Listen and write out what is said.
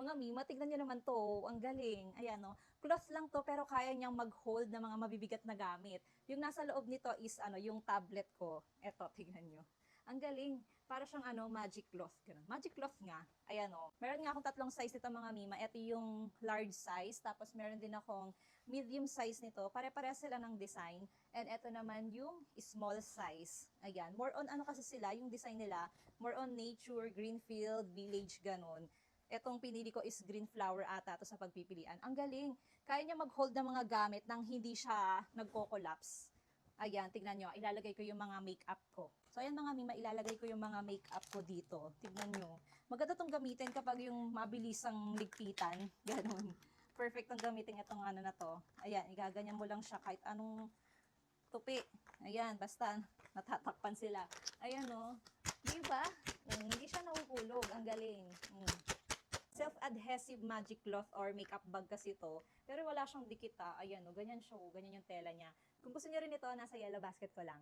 Mga Mima, tignan nyo naman 'to, ang galing. Ayan 'no, cloth lang 'to pero kaya niyang mag-hold ng mga mabibigat na gamit. Yung nasa loob nito is ano, yung tablet ko. Eto, tignan niyo. Ang galing, para siyang ano, magic cloth, gano'n. Magic cloth nga, ayan oh. Meron nga akong tatlong size nito mga Mima. Ito yung large size, tapos meron din akong medium size nito. Pare-parehas sila ng design. And ito naman yung small size. Ayan, more on ano kasi sila, yung design nila, more on nature, green field, village, gano'n. Etong pinili ko is green flower ata to sa pagpipilian. Ang galing. Kaya niya mag-hold ng mga gamit nang hindi siya nagko-collapse. Ayan, tignan nyo. Ilalagay ko yung mga makeup ko. So, ayan mga Mima, ilalagay ko yung mga makeup ko dito. Tignan nyo. Maganda tong gamitin kapag yung mabilisang ligpitan. Ganon. Perfect tong gamitin itong ano na to. Ayan, igaganyan mo lang siya kahit anong tupi. Ayan, basta natatakpan sila. Ayan o. Diba? Hindi siya nahuhulog. Ang galing. Self-adhesive magic cloth or makeup bag kasi to. Pero wala siyang dikit. Ayan o, ganyan siya. Ganyan yung tela niya. Kung gusto niyo rin ito, nasa yellow basket ko lang.